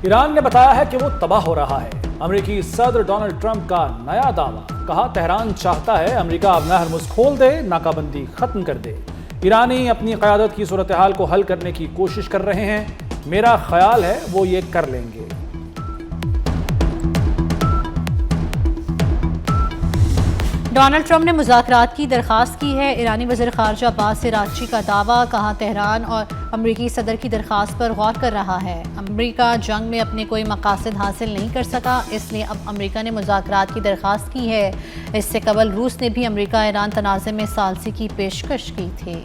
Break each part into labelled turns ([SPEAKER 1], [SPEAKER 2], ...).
[SPEAKER 1] Iran ने बताया है कि वो तबाह हो रहा है। अमेरिकी सदर डोनाल्ड ट्रंप का नया दावा। कहा तेहरान चाहता है अमेरिका अब हरमुज खोल दे, नाकाबंदी खत्म कर दे। ईरानी अपनी क़यादत की सूरत हाल को हल करने की कोशिश कर रहे हैं। मेरा ख्याल है वो ये कर लेंगे।
[SPEAKER 2] डोनाल्ड ट्रंप ने मुज़ाकरात की दरख्वास्त की है। ईरानी वज़ीर ख़ारजा अब्बास अराग़ची का दावा। कहा तेहरान और अमरीकी सदर की दरख्वास्त पर गौर कर रहा है। अमरीका जंग में अपने कोई मकासद हासिल नहीं कर सका, इसलिए अब अमरीका ने मुज़ाकरात की दरख्वास्त की है। इससे कबल रूस ने भी अमरीका ईरान तनाज़े में सालसी की पेशकश की थी।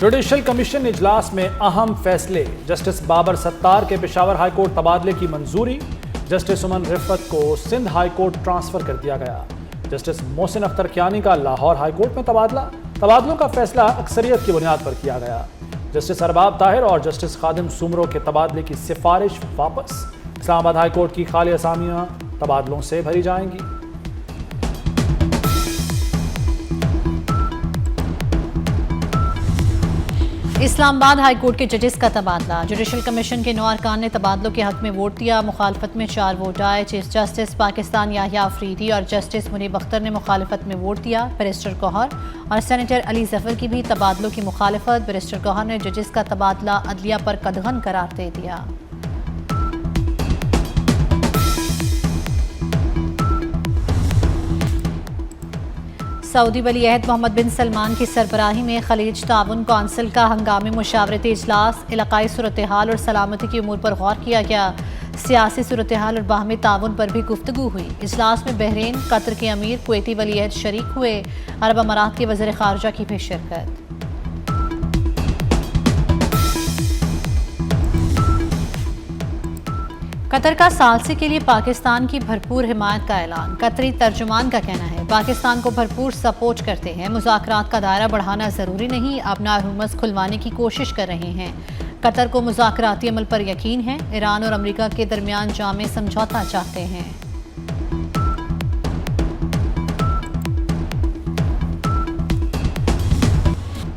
[SPEAKER 1] जुडिशल कमीशन इजलास में अहम फैसले। जस्टिस बाबर सत्तार के पेशावर हाईकोर्ट तबादले की मंजूरी। जस्टिस उमन रिफत को सिंध हाईकोर्ट ट्रांसफर कर दिया गया। जस्टिस मोहसिन अख्तर कियानी का लाहौर हाईकोर्ट में तबादला। तबादलों का फैसला अक्सरियत की बुनियाद पर किया गया। जस्टिस अरबाब ताहिर और जस्टिस खादिम सुमरो के तबादले की सिफारिश वापस। इस्लामाबाद हाईकोर्ट की खाली असामियां तबादलों से भरी जाएंगी।
[SPEAKER 2] इस्लामाबाद हाईकोर्ट के जजेस का तबादला। जुडिशल कमीशन के 9 अरकान ने तबादलों के हक में वोट दिया। मुखालफत में 4 वोट आए। चीफ जस्टिस पाकिस्तान याहिया अफरीदी और जस्टिस मुनीब अख्तर ने मुखालफत में वोट दिया। बैरिस्टर गौहर और सेनेटर अली जफर की भी तबादलों की मुखालफत। बैरिस्टर गौहर ने जजेस का तबादला अदलिया पर कदगन करार दे दिया। सऊदी वली अहद मोहम्मद बिन सलमान की सरबराही में खलीज ताउन कौंसिल का हंगामी मुशावरती इजलास। इलाकाई सूरत हाल और सलामती के उमूर पर गौर किया गया। सियासी सूरत हाल और बाहमी ताउन पर भी गुफ्तगू हुई। इजलास में बहरीन, कतर के अमीर, कुवैती वली अहद शरीक हुए। अरब अमारात के वज़ीर ख़ारजा की भी शिरकत। कतर का सालसे के लिए पाकिस्तान की भरपूर हिमायत का ऐलान। कतरी तर्जुमान का कहना है पाकिस्तान को भरपूर सपोर्ट करते हैं। मुज़ाकरात का दायरा बढ़ाना ज़रूरी नहीं, अपना हरमुज़ खुलवाने की कोशिश कर रहे हैं। कतर को मुज़ाकराती अमल पर यकीन है। ईरान और अमेरिका के दरमियान जामे समझौता चाहते हैं।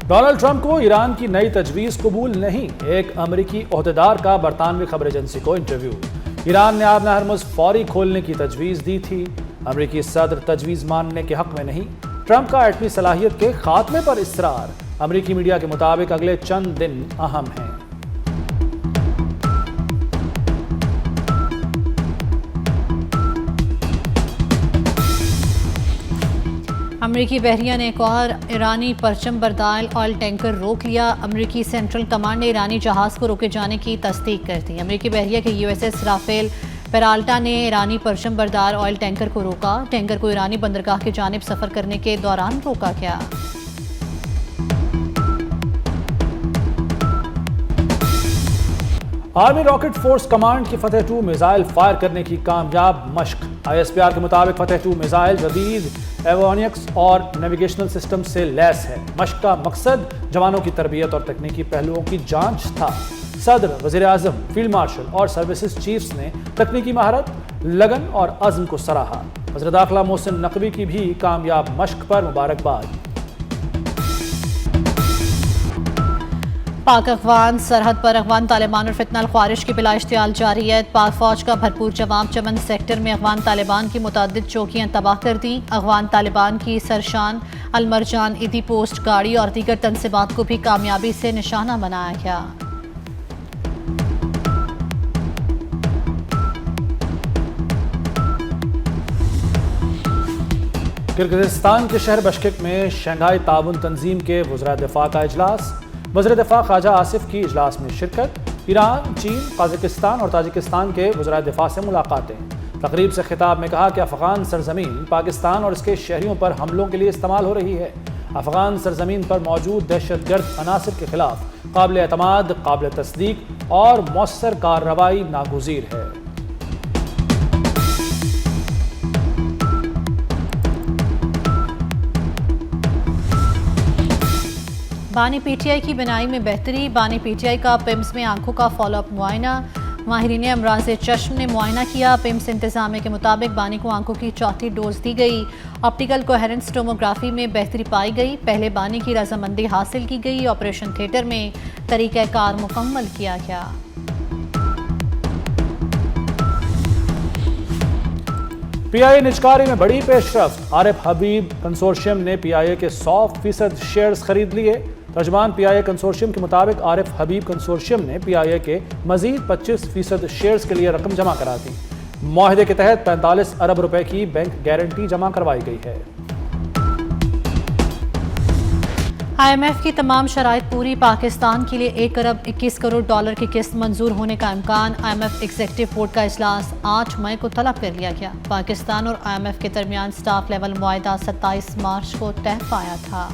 [SPEAKER 1] डोनाल्ड ट्रंप को ईरान की नई तजवीज़ कबूल नहीं। एक अमेरिकी ओहदेदार का बरतानवी खबर एजेंसी को इंटरव्यू। ईरान ने आबना हरमुज़ फौरी खोलने की तजवीज़ दी थी। अमेरिकी सदर तजवीज़ मानने के हक में नहीं। ट्रंप का एटमी सलाहियत के खात्मे पर इसरार। अमेरिकी मीडिया के मुताबिक अगले चंद दिन अहम हैं।
[SPEAKER 2] अमरीकी बहरिया ने एक और ईरानी परचम बरदार ऑयल टैंकर रोक लिया। अमरीकी सेंट्रल कमांड ने ईरानी जहाज़ को रोके जाने की तस्दीक कर दी। अमरीकी बहरिया के USS राफेल पेराल्टा ने ईरानी परचम बरदार ऑयल टैंकर को रोका। टैंकर को ईरानी बंदरगाह की जानिब सफ़र करने के दौरान रोका गया।
[SPEAKER 1] आर्मी रॉकेट फोर्स कमांड की फतेह 2 मिसाइल फायर करने की कामयाब मश्क। ISPR के मुताबिक फतेह 2 मिसाइल जदीद एवियोनिक्स और नेविगेशनल सिस्टम से लैस है। मश्क का मकसद जवानों की तरबियत और तकनीकी पहलुओं की जांच था। सदर, वज़ीर आज़म, फील्ड मार्शल और सर्विसेज चीफ्स ने तकनीकी महारत, लगन और अज़्म को सराहा। वज़ीर दाखिला मोहसिन नकवी की भी कामयाब मश्क पर मुबारकबाद।
[SPEAKER 2] पाक अफगान सरहद पर अफगान तालिबान और फितनल ख्वारिश की बिला इश्तियाल जारी है। पाक फौज का भरपूर जवाब। चमन सेक्टर में अफगान तालिबान की मुतअद्दिद चौकियां तबाह कर दी। अफगान तालिबान की सरशान, अलमरजान, ईदी पोस्ट, गाड़ी और दीगर तनसीबात को भी कामयाबी से निशाना बनाया गया।
[SPEAKER 1] किर्गिज़स्तान के शहर बशकेक में शंघाई ताउन तंजीम के वज़राए दिफा का इजलास। वज़ीर दिफा ख्वाजा आसिफ की इजलास में शिरकत। ईरान, चीन, कजाकिस्तान और ताजिकिस्तान के वज़राए दिफा से मुलाकातें। तकरीब से खिताब में कहा कि अफ़गान सरजमीन पाकिस्तान और इसके शहरियों पर हमलों के लिए इस्तेमाल हो रही है। अफ़गान सरजमीन पर मौजूद दहशतगर्द अनासर के खिलाफ काबिल एतमाद, काबिल तस्दीक और मौसर कार्रवाई नागुज़ीर है। बानी PTI की बिनाई में बेहतरी। बानी PTI का पिम्स में आंखों का फॉलोअप मुआयना।
[SPEAKER 2] माहिरीन अमराज चश्म ने मुआयना किया। पिम्स इंतजामिया के मुताबिक बानी को आंखों की चौथी डोज दी गई। ऑप्टिकल कोहेरेंस टोमोग्राफी में बेहतरी पाई गई। पहले बानी की रजामंदी हासिल की गई। ऑपरेशन थिएटर में तरीक़ाकार मुकम्मल किया गया।
[SPEAKER 1] पीआईए निजकारी में बड़ी पेशरफ्त। आरिफ हबीब कंसोर्शियम ने पीआईए के 100% शेयर्स खरीद लिए। तर्जमान पीआईए कंसोर्शियम के मुताबिक आरिफ हबीब कंसोर्शियम ने पीआईए के मजीद 25% शेयर्स के लिए रकम जमा करा दी। मुआहदे के तहत 45 अरब रुपए की बैंक गारंटी जमा करवाई गई है।
[SPEAKER 2] IMF की तमाम शराइत पूरी। पाकिस्तान के लिए 1 अरब 21 करोड़ डॉलर की किस्त मंजूर होने का इम्कान। IMF एग्जीक्यूटिव बोर्ड का इजलास 8 मई को तलब कर लिया गया। पाकिस्तान और IMF के दरमियान स्टाफ लेवल मुआहदा 27 मार्च को तय पाया था।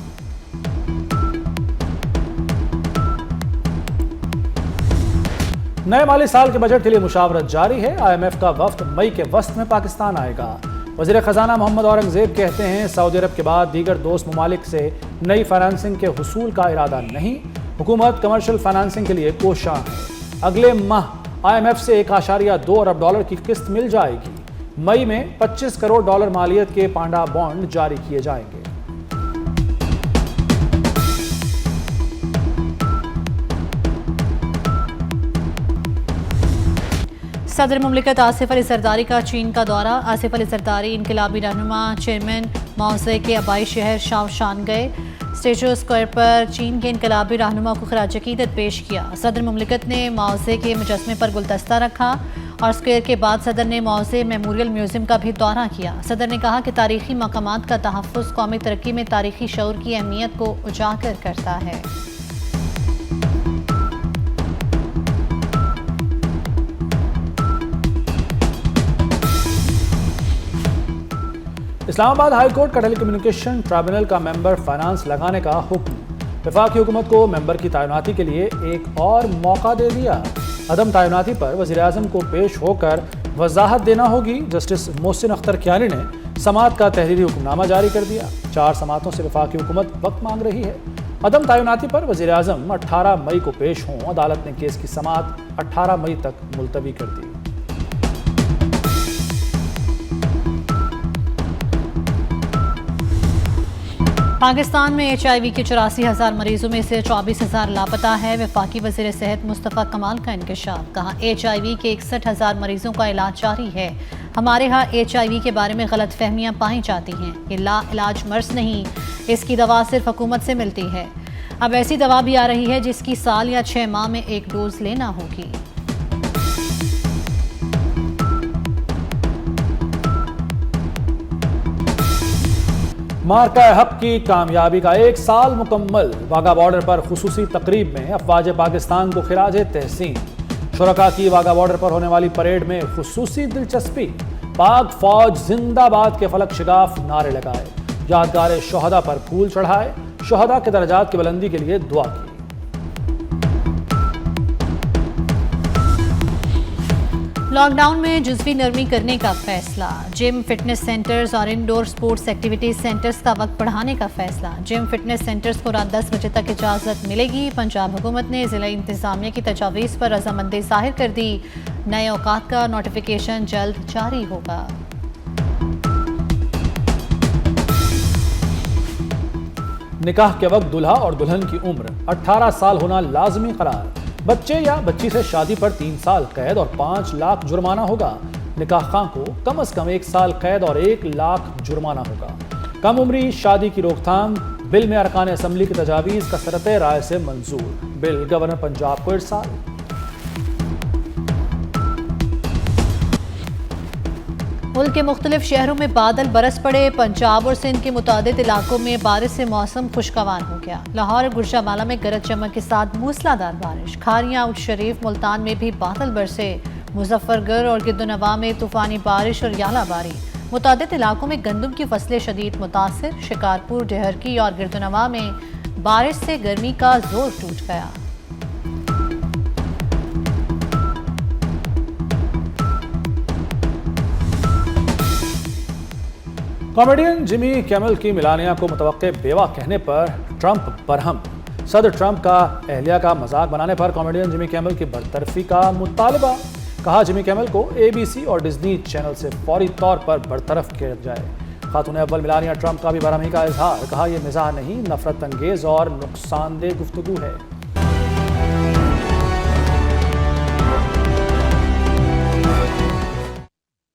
[SPEAKER 1] नए माली साल के बजट के लिए मुशावरत जारी है। IMF का वफ्द मई के वस्त में पाकिस्तान आएगा। वज़ीर ख़जाना मोहम्मद औरंगज़ेब कहते हैं साऊदी अरब के बाद दीगर दोस्त ममालिक से नई फाइनेंसिंग के हुसूल का इरादा नहीं। हुकूमत कमर्शियल फाइनेंसिंग के लिए कोशां है। अगले माह IMF से 1.2 अरब डॉलर की किस्त मिल जाएगी। मई में 25 करोड़ डॉलर मालियत के पांडा बॉन्ड जारी किए जाएंगे।
[SPEAKER 2] सदर मुमलिकत आसिफ अली जरदारी का चीन का दौरा। आसिफ अली जरदारी इनकलाबी रहनुमा चेयरमैन मौज़े के आबाई शहर शाओशान गए। स्टेचू स्क्वायर पर चीन के इनकलाबी रहनुमा को खराज अकीदत पेश किया। सदर मुमलिकत ने मौज़े के मुजस्मे पर गुलदस्ता रखा और स्क्वायर के बाद सदर ने मौज़े मेमोरियल म्यूजियम का भी दौरा किया। सदर ने कहा कि तारीखी मकामात का तहफ़्फ़ुज़ कौमी तरक्की में तारीखी शऊर की अहमियत को उजागर करता है।
[SPEAKER 1] इस्लामाबाद हाई कोर्ट का टेली कम्युनिकेशन ट्राइब्यूनल का मेंबर फाइनेंस लगाने का हुक्म। वफाकी हुकूमत को मेंबर की तैनाती के लिए एक और मौका दे दिया। अदम तैनाती पर वज़ीर आज़म को पेश होकर वजाहत देना होगी। जस्टिस मोहसिन अख्तर कियानी ने समात का तहरीरी हुक्मनामा जारी कर दिया। 4 समातों से वफाकी हुकूमत वक्त मांग रही है। अदम तैनाती पर वज़ीर आज़म 18 मई को पेश हों। अदालत ने केस की समात 18 मई तक मुलतवी कर दी।
[SPEAKER 2] पाकिस्तान में HIV के 84,000 मरीजों में से 24,000 लापता है। वफाकी वज़ीर सेहत मुस्तफ़ा कमाल का इंकशाफ। कहा HIV के 61,000 मरीजों का इलाज जारी है। हमारे यहाँ HIV के बारे में गलत फहमियाँ पाई जाती हैं। ये लाइलाज मर्ज नहीं, इसकी दवा सिर्फ हुकूमत से मिलती है। अब ऐसी दवा भी आ रही है जिसकी साल या 6 माह में 1 डोज लेना होगी।
[SPEAKER 1] मार्का हक की कामयाबी का 1 साल मुकम्मल। वाघा बॉर्डर पर खुसूसी तकरीब में अफवाज पाकिस्तान को खिराज तहसीन। शुरका की वाघा बॉर्डर पर होने वाली परेड में खुसूसी दिलचस्पी। पाक फौज जिंदाबाद के फलक शिगाफ नारे लगाए। यादगार शोहदा पर फूल चढ़ाए। शोहदा के दर्जात की बुलंदी के लिए दुआ की।
[SPEAKER 2] लॉकडाउन में जुज़वी नरमी करने का फैसला। जिम, फिटनेस सेंटर्स और इंडोर स्पोर्ट्स एक्टिविटीज सेंटर्स का वक्त बढ़ाने का फैसला। जिम, फिटनेस सेंटर्स को रात 10 बजे तक इजाज़त मिलेगी। पंजाब हुकूमत ने ज़िला इंतज़ामिया की तजावीज़ पर रजामंदी ज़ाहिर कर दी। नए औकात का नोटिफिकेशन जल्द जारी होगा।
[SPEAKER 1] निकाह के वक्त दुल्हा और दुल्हन की उम्र 18 साल होना लाजमी करार। बच्चे या बच्ची से शादी पर 3 साल कैद और 5 लाख जुर्माना होगा। निकाह खां को कम से कम 1 साल कैद और 1 लाख जुर्माना होगा। कम उम्री शादी की रोकथाम बिल में अरकान असम्बली की तजावीज़ का सरते राय से मंजूर। बिल गवर्नर पंजाब को इरसाल।
[SPEAKER 2] मुल्क के मुख्तलिफ शहरों में बादल बरस पड़े। पंजाब और सिंध के मुतादिद इलाकों में बारिश से मौसम खुशगवार हो गया। लाहौर और गुजरांवाला में गरज चमक के साथ मूसलाधार बारिश। खारियां, उट शरीफ, मुल्तान में भी बादल बरसे। मुजफ्फरगढ़ और गिद्दुनवा में तूफानी बारिश और यालाबारी। मुतादिद इलाकों में गंदम की फसलें शदीद मुतासिर। शिकारपुर, डेहरकी और गिरदुनवा में बारिश से गर्मी का जोर टूट गया।
[SPEAKER 1] कॉमेडियन जिमी कैमल की मिलानिया को मुतवक्के बेवा कहने पर ट्रंप बरहम। सदर ट्रंप का एहलिया का मजाक बनाने पर कॉमेडियन जिमी कैमल की बरतरफी का मुतालबा। कहा जिमी किमेल को ABC और डिज्नी चैनल से फौरी तौर पर बरतरफ किया जाए। खातून अव्वल मेलानिया ट्रंप का भी बरहमी का इजहार, कहा यह मिजाह नहीं, नफरत अंगेज और नुकसानदेह गुफ्तगू है।